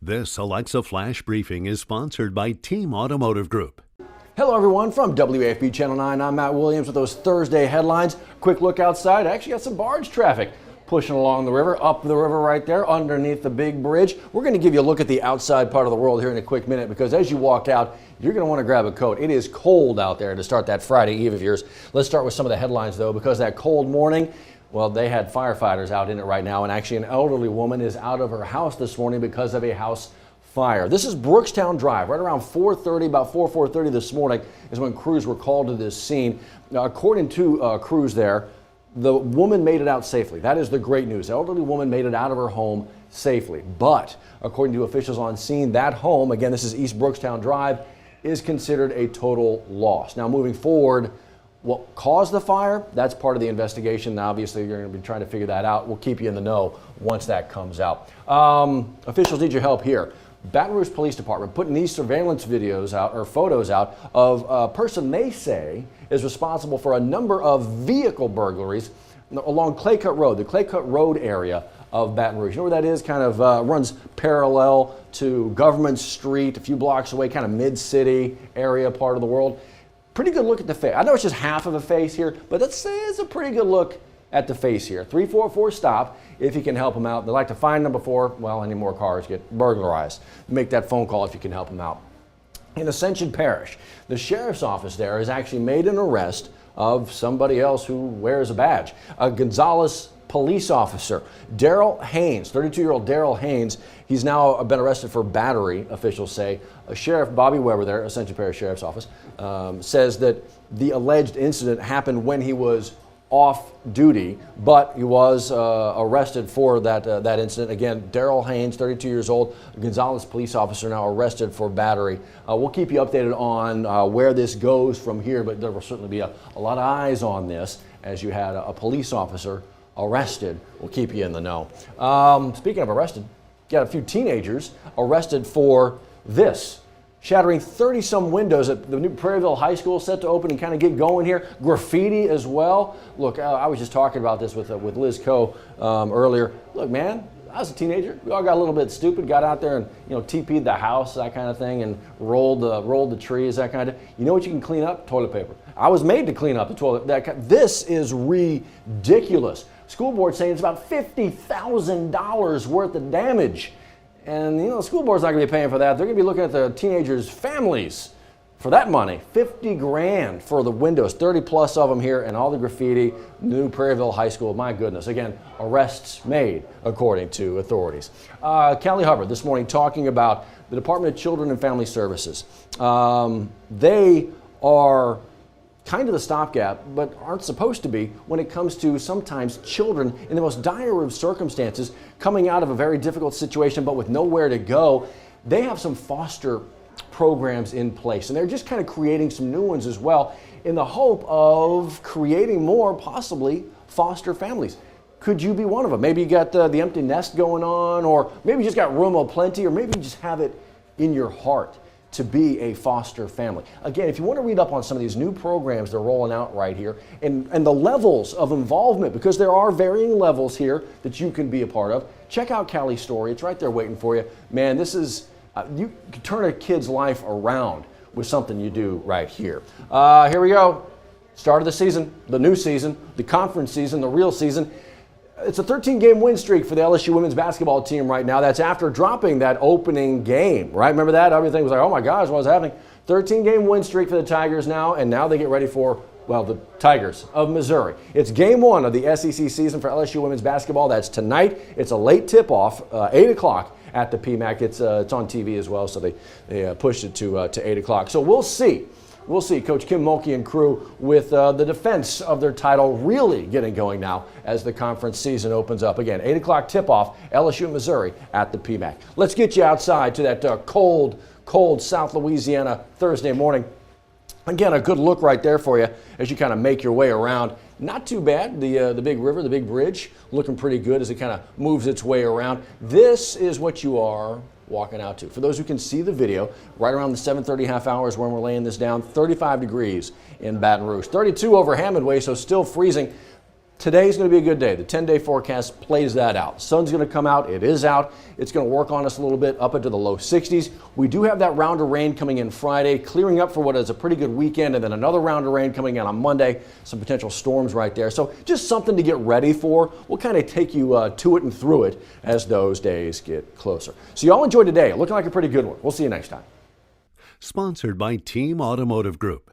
This Alexa Flash Briefing is sponsored by Team Automotive Group. Hello everyone from WAFB Channel 9. I'm Matt Williams with those Thursday headlines. Quick look outside. I actually got some barge traffic pushing along the river, up the river right there underneath the big bridge. We're going to give you a look at the outside part of the world here in a quick minute because as you walk out, you're going to want to grab a coat. It is cold out there to start that Friday Eve of yours. Let's start with some of the headlines though, because that cold morning, well, they had firefighters out in it right now, and actually an elderly woman is out of her house this morning because of a house fire. This is Brookstown Drive, right around 4:30, about 4:30 this morning is when crews were called to this scene. Now, according to crews there, the woman made it out safely. That is the great news. The elderly woman made it out of her home safely. But according to officials on scene, that home, again, this is East Brookstown Drive, is considered a total loss. Now, moving forward, what caused the fire? That's part of the investigation. Now, obviously, you're going to be trying to figure that out. We'll keep you in the know once that comes out. Officials need your help here. Baton Rouge Police Department putting these surveillance videos out, or photos out, of a person they say is responsible for a number of vehicle burglaries along Claycut Road, the Claycut Road area of Baton Rouge. You know where that is? Kind of runs parallel to Government Street, a few blocks away, kind of mid-city area part of the world. Pretty good look at the face. I know it's just half of a face here, but it's a pretty good look at the face here. 344 stop if you can help them out. They like to find them before, well, any more cars get burglarized. Make that phone call if you can help them out. In Ascension Parish, the sheriff's office there has actually made an arrest of somebody else who wears a badge. A Gonzales police officer, Daryl Haynes, 32-year-old Daryl Haynes. He's now been arrested for battery, officials say. Sheriff Bobby Weber there, Ascension Parish Sheriff's Office, says that the alleged incident happened when he was off duty, but he was arrested for that incident. Again, Daryl Haynes, 32 years old, Gonzales police officer, now arrested for battery. We'll keep you updated on where this goes from here, but there will certainly be a lot of eyes on this as you had a police officer arrested. We'll keep you in the know. Speaking of arrested, got a few teenagers arrested for this. Shattering 30-some windows at the new Prairieville High School set to open and kind of get going here. Graffiti as well. Look, I was just talking about this with Liz Coe earlier. Look, man, I was a teenager. We all got a little bit stupid, got out there and TP'd the house, that kind of thing, and rolled the trees, that kind of. You know what you can clean up? Toilet paper. I was made to clean up the toilet. This is ridiculous. School board saying it's about $50,000 worth of damage. And the school board's not going to be paying for that. They're going to be looking at the teenagers' families for that money. 50 grand for the windows, 30 plus of them here, and all the graffiti. New Prairieville High School, my goodness. Again, arrests made, according to authorities. Callie Hubbard this morning talking about the Department of Children and Family Services. They are kind of the stopgap, but aren't supposed to be when it comes to sometimes children in the most dire of circumstances coming out of a very difficult situation but with nowhere to go. They have some foster programs in place, and they're just kind of creating some new ones as well in the hope of creating more, possibly, foster families. Could you be one of them? Maybe you got the empty nest going on, or maybe you just got room aplenty, or maybe you just have it in your heart to be a foster family. Again, if you want to read up on some of these new programs they're rolling out right here and the levels of involvement, because there are varying levels here that you can be a part of, check out Callie's story. It's right there waiting for you. Man, this is, you can turn a kid's life around with something you do right here. Here we go. Start of the season, the new season, the conference season, the real season. It's a 13-game win streak for the LSU women's basketball team right now. That's after dropping that opening game, right? Remember that? Everything was like, oh my gosh, what's happening? 13-game win streak for the Tigers now, and now they get ready for, well, the Tigers of Missouri. It's game one of the SEC season for LSU women's basketball. That's tonight. It's a late tip-off, 8 o'clock at the PMAC. It's on TV as well, so they pushed it to 8 o'clock. So we'll see. We'll see Coach Kim Mulkey and crew with the defense of their title really getting going now as the conference season opens up. Again, 8 o'clock tip-off, LSU, Missouri at the PMAC. Let's get you outside to that cold South Louisiana Thursday morning. Again, a good look right there for you as you kind of make your way around. Not too bad. The big river, the big bridge, looking pretty good as it kind of moves its way around. This is what you are walking out to. For those who can see the video, right around the 7:30 half hours when we're laying this down, 35 degrees in Baton Rouge. 32 over Hammond Way, so still freezing. Today's going to be a good day. The 10-day forecast plays that out. Sun's going to come out. It is out. It's going to work on us a little bit up into the low 60s. We do have that round of rain coming in Friday, clearing up for what is a pretty good weekend, and then another round of rain coming in on Monday. Some potential storms right there. So just something to get ready for. We'll kind of take you to it and through it as those days get closer. So y'all enjoy today. Looking like a pretty good one. We'll see you next time. Sponsored by Team Automotive Group.